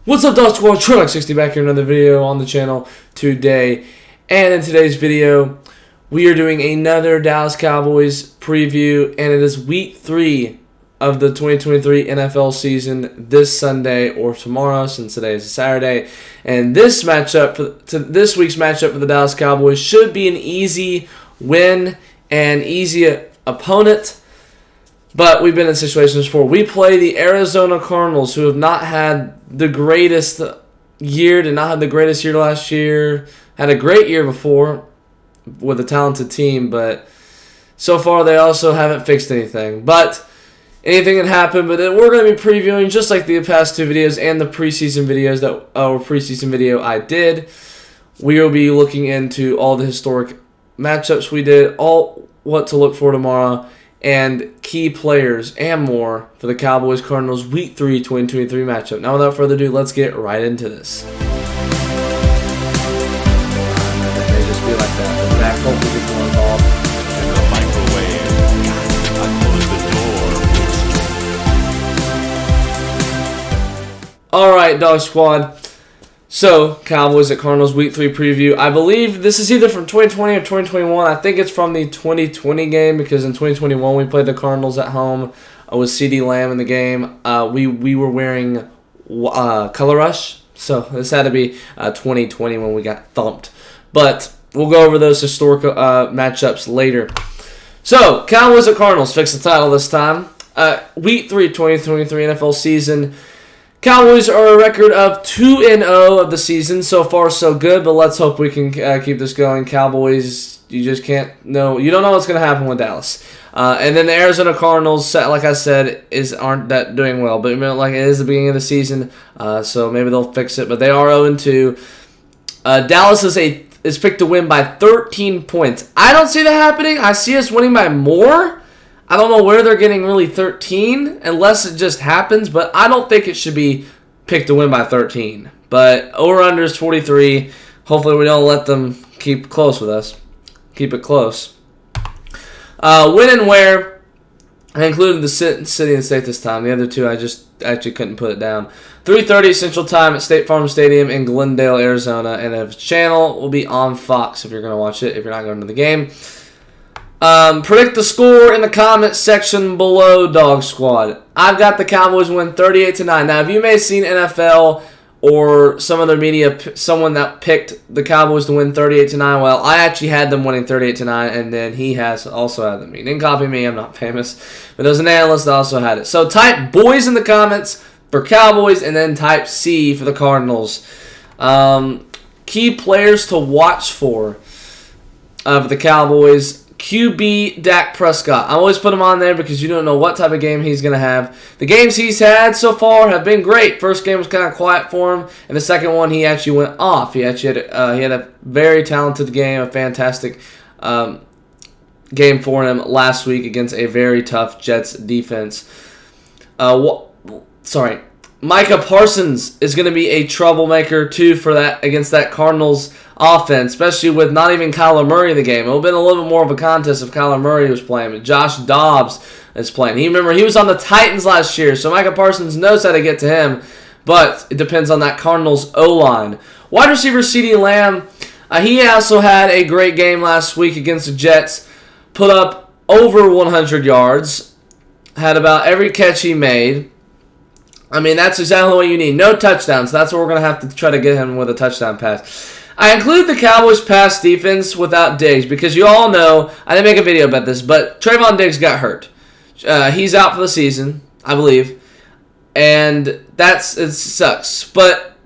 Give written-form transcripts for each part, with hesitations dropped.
What's up, Dog Squad? Trillx60 back here, another video on the channel today. And in today's video, we are doing another Dallas Cowboys preview, and it is week 3 of the 2023 NFL season this Sunday or tomorrow, since today is a Saturday. And this this week's matchup for the Dallas Cowboys should be an easy win and easy opponent. But we've been in situations before. We play the Arizona Cardinals, who have not had the greatest year, did not have the greatest year last year. Had a great year before with a talented team, but so far they also haven't fixed anything. But anything can happen. But we're going to be previewing, just like the past two videos and the preseason videos preseason video I did. We will be looking into all the historic matchups we did, all what to look for tomorrow, and key players and more for the Cowboys-Cardinals Week 3 2023 matchup. Now, without further ado, let's get right into this. It may just be like that. The back hopefully gets more involved. In the microwave, I close the door. All right, Dog Squad. So, Cowboys at Cardinals Week 3 preview. I believe this is either from 2020 or 2021. I think it's from the 2020 game, because in 2021 we played the Cardinals at home with CeeDee Lamb in the game. We were wearing Color Rush, so this had to be 2020 when we got thumped. But we'll go over those historic matchups later. So, Cowboys at Cardinals, fix the title this time. Week 3 2023 NFL season. Cowboys are a record of 2-0 of the season. So far, so good, but let's hope we can keep this going. Cowboys, you just can't know. You don't know what's going to happen with Dallas. And then the Arizona Cardinals, like I said, aren't that doing well. But like it is the beginning of the season, so maybe they'll fix it. But they are 0-2. Dallas is picked to win by 13 points. I don't see that happening. I see us winning by more. I don't know where they're getting really 13, unless it just happens, but I don't think it should be picked to win by 13. But over-under is 43. Hopefully we don't let them keep close with us. Keep it close. When and where, I included the city and state this time. The other two I just actually couldn't put it down. 3:30 Central Time at State Farm Stadium in Glendale, Arizona. And the channel will be on Fox if you're going to watch it, if you're not going to the game. Predict the score in the comments section below, Dog Squad. I've got the Cowboys win 38-9. Now, if you may have seen NFL or some other media, someone that picked the Cowboys to win 38-9, well, I actually had them winning 38-9, and then he has also had them. He didn't copy me. I'm not famous. But there's an analyst that also had it. So type boys in the comments for Cowboys, and then type C for the Cardinals. Key players to watch for of the Cowboys. QB Dak Prescott. I always put him on there because you don't know what type of game he's going to have. The games he's had so far have been great. First game was kind of quiet for him, and the second one he actually went off. He actually had a very talented game, a fantastic game for him last week against a very tough Jets defense. Micah Parsons is going to be a troublemaker too against that Cardinals offense, especially with not even Kyler Murray in the game. It would have been a little bit more of a contest if Kyler Murray was playing, but Josh Dobbs is playing. He was on the Titans last year, so Micah Parsons knows how to get to him, but it depends on that Cardinals O-line. Wide receiver CeeDee Lamb, he also had a great game last week against the Jets, put up over 100 yards, had about every catch he made. I mean, that's exactly what you need. No touchdowns. That's what we're going to have to try to get him with a touchdown pass. I include the Cowboys' pass defense without Diggs because you all know, I didn't make a video about this, but Trayvon Diggs got hurt. He's out for the season, I believe, and it sucks. But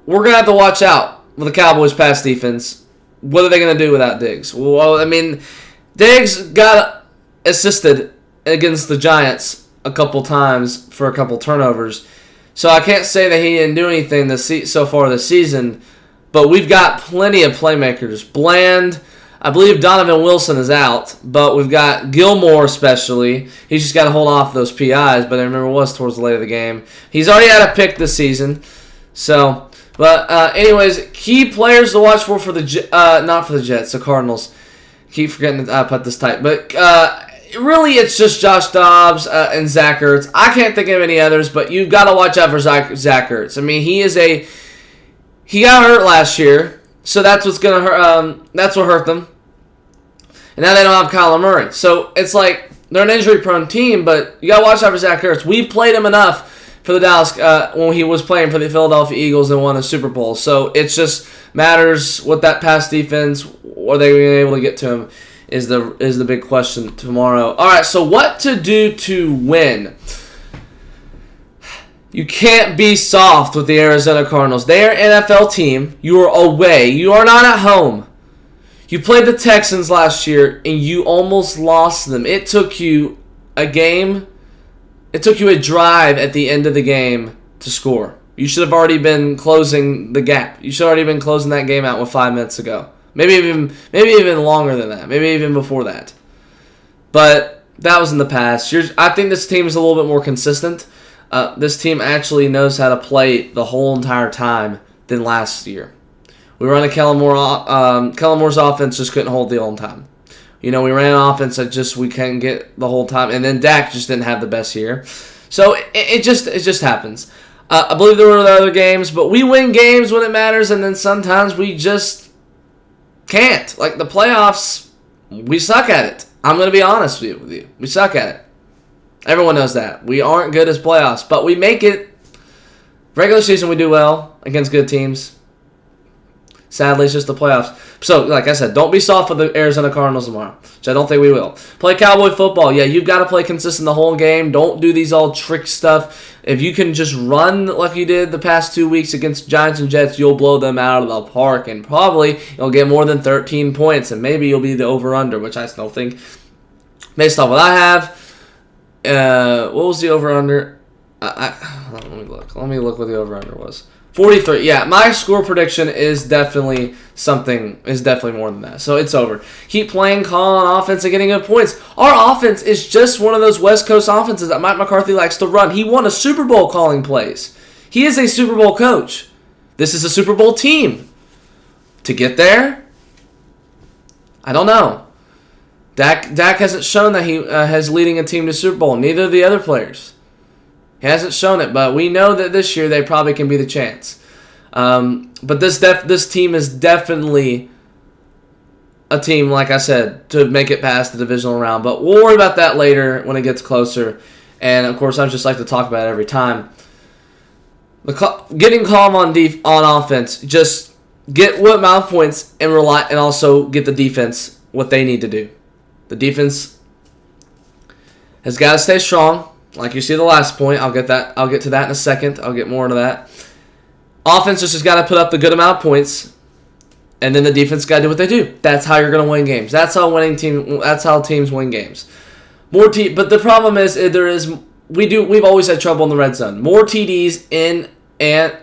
we're going to have to watch out with the Cowboys' pass defense. What are they going to do without Diggs? Well, I mean, Diggs got assisted against the Giants a couple times for a couple turnovers. So I can't say that he didn't do anything so far this season, but we've got plenty of playmakers. Bland, I believe Donovan Wilson is out, but we've got Gilmore especially. He's just got to hold off those PIs, but I remember it was towards the late of the game. He's already had a pick this season. So, but anyways, key players to watch for the not for the Jets, the Cardinals. Keep forgetting to put this tight, but really, it's just Josh Dobbs and Zach Ertz. I can't think of any others, but you've got to watch out for Zach Ertz. I mean, he got hurt last year, so that's what's gonna hurt. That's what hurt them. And now they don't have Kyler Murray, so it's like they're an injury-prone team. But you got to watch out for Zach Ertz. We've played him enough for the Dallas when he was playing for the Philadelphia Eagles and won a Super Bowl. So it just matters what that pass defense. Are they being able to get to him? Is the big question tomorrow. All right, so what to do to win? You can't be soft with the Arizona Cardinals. They are an NFL team. You are away. You are not at home. You played the Texans last year, and you almost lost them. It took you a game. It took you a drive at the end of the game to score. You should have already been closing the gap. You should have already been closing that game out with 5 minutes to go. Maybe even longer than that. Maybe even before that. But that was in the past. I think this team is a little bit more consistent. This team actually knows how to play the whole entire time than last year. We run a Kellen Moore's offense just couldn't hold the whole time. We ran an offense that we couldn't get the whole time, and then Dak just didn't have the best year. So it just happens. I believe there were other games, but we win games when it matters, and then sometimes we just can't. Like the playoffs, we suck at it. I'm going to be honest with you. We suck at it. Everyone knows that. We aren't good as playoffs, but we make it. Regular season, we do well against good teams. Sadly, it's just the playoffs. So, like I said, don't be soft for the Arizona Cardinals tomorrow, which I don't think we will. Play Cowboy football. Yeah, you've got to play consistent the whole game. Don't do these all trick stuff. If you can just run like you did the past 2 weeks against Giants and Jets, you'll blow them out of the park, and probably you'll get more than 13 points, and maybe you'll be the over-under, which I still think, based on what I have, what was the over-under? Let me look. Let me look what the over-under was. 43. Yeah, my score prediction is definitely more than that. So it's over. Keep playing, calling on offense, and getting good points. Our offense is just one of those West Coast offenses that Mike McCarthy likes to run. He won a Super Bowl calling plays. He is a Super Bowl coach. This is a Super Bowl team. To get there, I don't know. Dak hasn't shown that he has leading a team to Super Bowl. Neither of the other players. He hasn't shown it, but we know that this year they probably can be the chance. But this team is definitely a team, like I said, to make it past the divisional round. But we'll worry about that later when it gets closer. And, of course, I just like to talk about it every time. Getting calm on offense, just get what amount of points and also get the defense what they need to do. The defense has got to stay strong. Like you see the last point, I'll get to that in a second. I'll get more into that. Offense just has got to put up the good amount of points, and then the defense got to do what they do. That's how you're going to win games. That's how teams win games. But the problem is we've always had trouble in the red zone. More TDs in the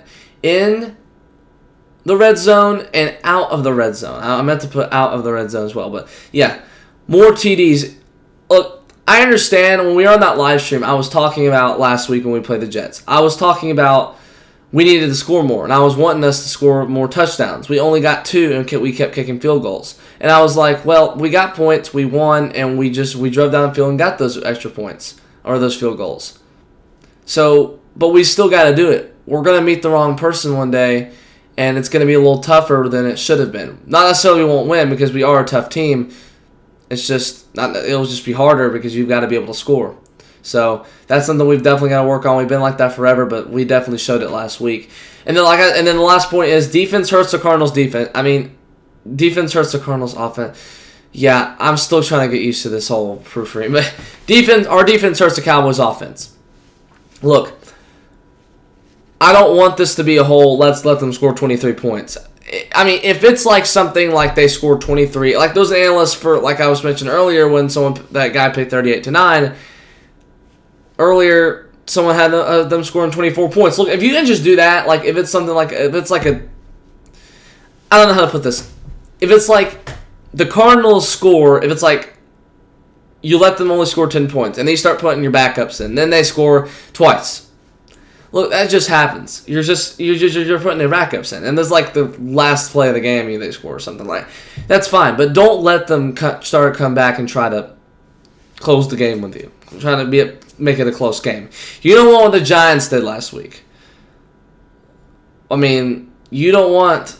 red zone and out of the red zone. I meant to put out of the red zone as well, but yeah, more TDs. Look, I understand when we were on that live stream, I was talking about last week when we played the Jets. I was talking about we needed to score more, and I was wanting us to score more touchdowns. We only got 2, and we kept kicking field goals. And I was like, well, we got points, we won, and we drove down the field and got those extra points, or those field goals. So, but we still got to do it. We're going to meet the wrong person one day, and it's going to be a little tougher than it should have been. Not necessarily we won't win, because we are a tough team. It'll just be harder because you've got to be able to score. So that's something we've definitely got to work on. We've been like that forever, but we definitely showed it last week. And then the last point is defense hurts the Cardinals' defense. I mean, defense hurts the Cardinals' offense. Yeah, I'm still trying to get used to this whole proofreading, but our defense hurts the Cowboys' offense. Look, I don't want this to be a whole let's let them score 23 points. I mean, if it's like something like they scored 23, like those analysts for, like I was mentioning earlier, when that guy picked 38-9, earlier someone had them scoring 24 points. Look, if you can just do that, like if it's something like, if it's like I don't know how to put this. If it's like the Cardinals score, if it's like you let them only score 10 points and then you start putting your backups in, then they score twice. Look, that just happens. You're putting their backups in, and there's like the last play of the game they score or something like. That's fine, but don't let them come back and try to close the game with you. I'm trying to make it a close game. You don't want what the Giants did last week. I mean, you don't want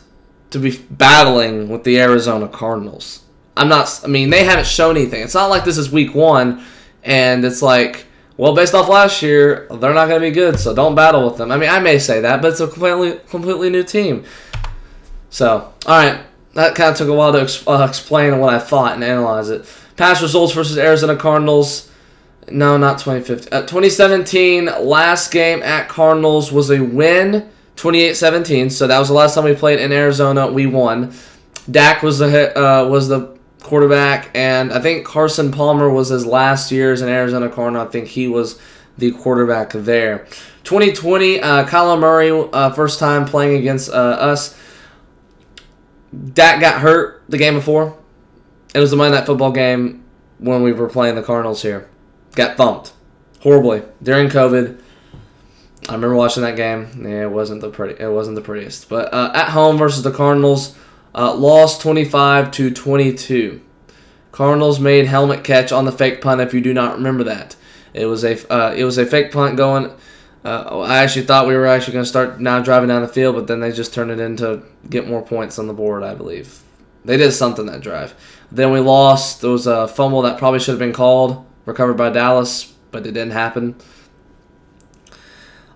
to be battling with the Arizona Cardinals. They haven't shown anything. It's not like this is week 1 and it's like, well, based off last year, they're not going to be good, so don't battle with them. I mean, I may say that, but it's a completely new team. So, all right, that kind of took a while to explain what I thought and analyze it. Past results versus Arizona Cardinals. No, not 2015. 2017, last game at Cardinals was a win, 28-17. So that was the last time we played in Arizona. We won. Dak was the quarterback, and I think Carson Palmer was his last year as an Arizona Cardinal. I think he was the quarterback there. 2020, Kyler Murray, first time playing against us. Dak got hurt the game before. It was the Monday Night Football game when we were playing the Cardinals here. Got thumped horribly during COVID. I remember watching that game. Yeah, it wasn't the prettiest. But at home versus the Cardinals, lost 25-22. Cardinals made helmet catch on the fake punt. If you do not remember that, it was a fake punt going. I actually thought we were actually going to start now driving down the field, but then they just turned it in to get more points on the board, I believe. They did something that drive. Then we lost. There was a fumble that probably should have been called, recovered by Dallas, but it didn't happen.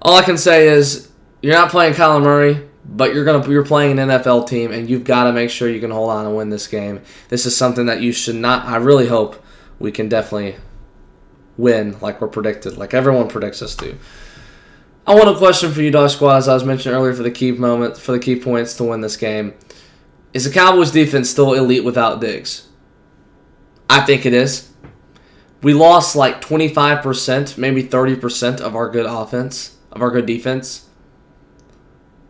All I can say is you're not playing Kyler Murray, but you're playing an NFL team, and you've got to make sure you can hold on and win this game. This is something that you should not. I really hope we can definitely win like we're predicted, like everyone predicts us to. I want a question for you, Dog Squad, as I was mentioning earlier, for the key points to win this game. Is the Cowboys defense still elite without Diggs? I think it is. We lost like 25%, maybe 30% of our good offense, of our good defense.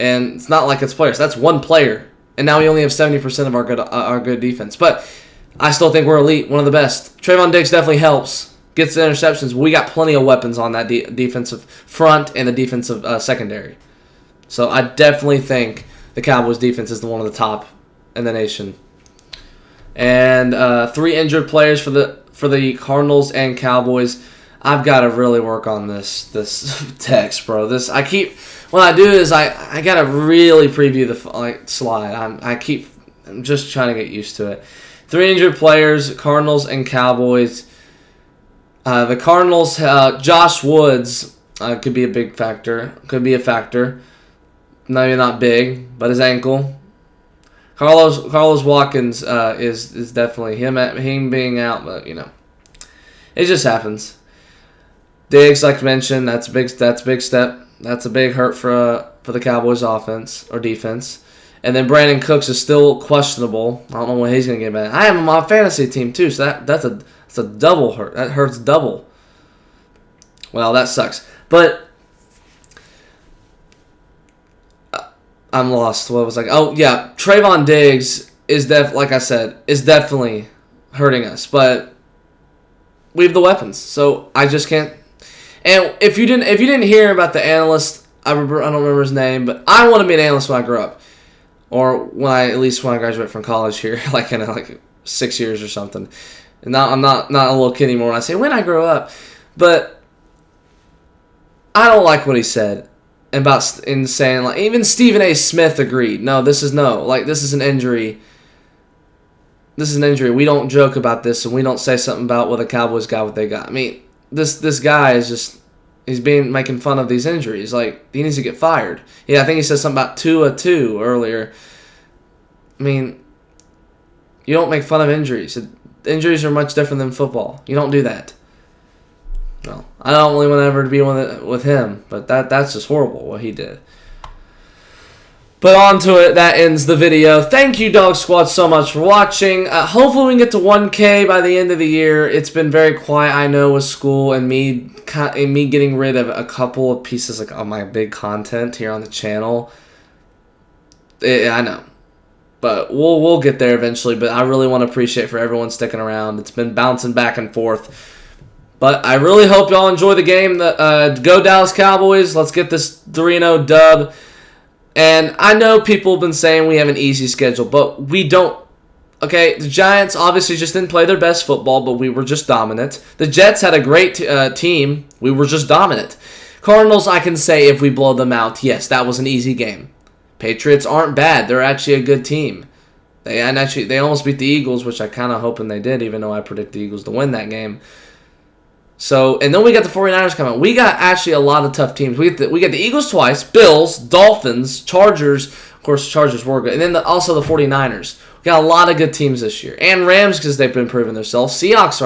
And it's not like it's players. That's one player. And now we only have 70% of our good defense. But I still think we're elite, one of the best. Trayvon Diggs definitely helps. Gets the interceptions. We got plenty of weapons on that defensive front and the defensive secondary. So I definitely think the Cowboys defense is one of the top in the nation. And 3 injured players for the Cardinals and Cowboys. I've got to really work on this text, bro. What I do is I got to really preview the slide. I'm just trying to get used to it. 3 injured players, Cardinals and Cowboys. The Cardinals, Josh Woods could be a big factor. Could be a factor. Maybe not big, but his ankle. Carlos Watkins is definitely him being out, but it just happens. Diggs, like I mentioned, that's a big step. That's a big hurt for the Cowboys offense or defense. And then Brandon Cooks is still questionable. I don't know when he's going to get back. I have him on my fantasy team too, so that's a double hurt. That hurts double. Well, that sucks. But I'm lost. What was oh yeah, Trayvon Diggs is like I said, is definitely hurting us. But we have the weapons, so I just can't. And if you didn't hear about the analyst, I don't remember his name, but I want to be an analyst when I grow up, or at least when I graduate from college here, like in 6 years or something. And now I'm not a little kid anymore when I say when I grow up, but I don't like what he said about saying even Stephen A. Smith agreed. No, this is an injury. This is an injury. We don't joke about this, and we don't say something about the Cowboys got what they got. I mean, this guy is just making fun of these injuries. He needs to get fired. Yeah, I think he said something about 2-2 earlier. I mean, you don't make fun of injuries. Injuries are much different than football. You don't do that. No, I don't really want ever to be with him, but that's just horrible what he did. But on to it. That ends the video. Thank you, Dog Squad, so much for watching. Hopefully we can get to 1K by the end of the year. It's been very quiet, I know, with school and me getting rid of a couple of pieces of my big content here on the channel. I know. But we'll get there eventually. But I really want to appreciate for everyone sticking around. It's been bouncing back and forth. But I really hope y'all enjoy the game. Go Dallas Cowboys. Let's get this 3-0 dub. And I know people have been saying we have an easy schedule, but we don't. Okay, the Giants obviously just didn't play their best football, but we were just dominant. The Jets had a great team. We were just dominant. Cardinals, I can say if we blow them out, yes, that was an easy game. Patriots aren't bad. They're actually a good team. They almost beat the Eagles, which I kind of hoping they did, even though I predict the Eagles to win that game. So, and then we got the 49ers coming. We got actually a lot of tough teams. We get the Eagles twice, Bills, Dolphins, Chargers. Of course, Chargers were good. And then also the 49ers. We got a lot of good teams this year. And Rams, because they've been proving themselves. Seahawks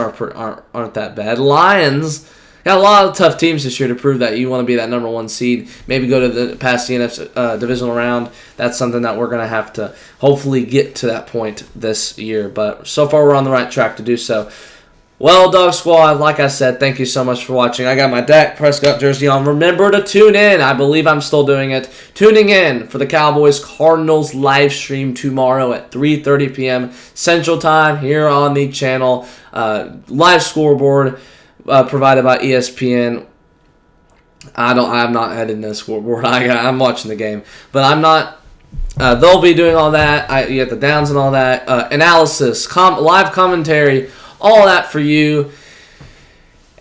aren't that bad. Lions. Got a lot of tough teams this year to prove that you want to be that number one seed. Maybe go to past the NFC divisional round. That's something that we're going to have to hopefully get to that point this year. But so far, we're on the right track to do so. Well, Dog Squad, like I said, thank you so much for watching. I got my Dak Prescott jersey on. Remember to tune in. I believe I'm still doing it. Tuning in for the Cowboys Cardinals live stream tomorrow at 3:30 p.m. Central Time here on the channel. Live scoreboard provided by ESPN. I'm not editing the scoreboard. I'm watching the game, but I'm not. They'll be doing all that. You get the downs and all that. Analysis, live commentary. All that for you,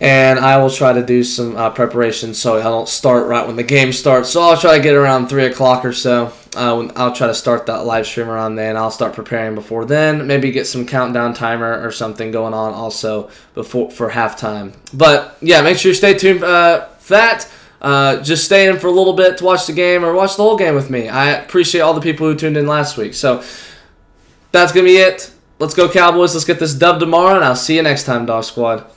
and I will try to do some preparation so I don't start right when the game starts. So I'll try to get around 3 o'clock or so. I'll try to start that live stream around then. I'll start preparing before then. Maybe get some countdown timer or something going on also for halftime. But yeah, make sure you stay tuned for that. Just stay in for a little bit to watch the game or watch the whole game with me. I appreciate all the people who tuned in last week. So that's gonna be it. Let's go Cowboys. Let's get this dub tomorrow, and I'll see you next time, Dog Squad.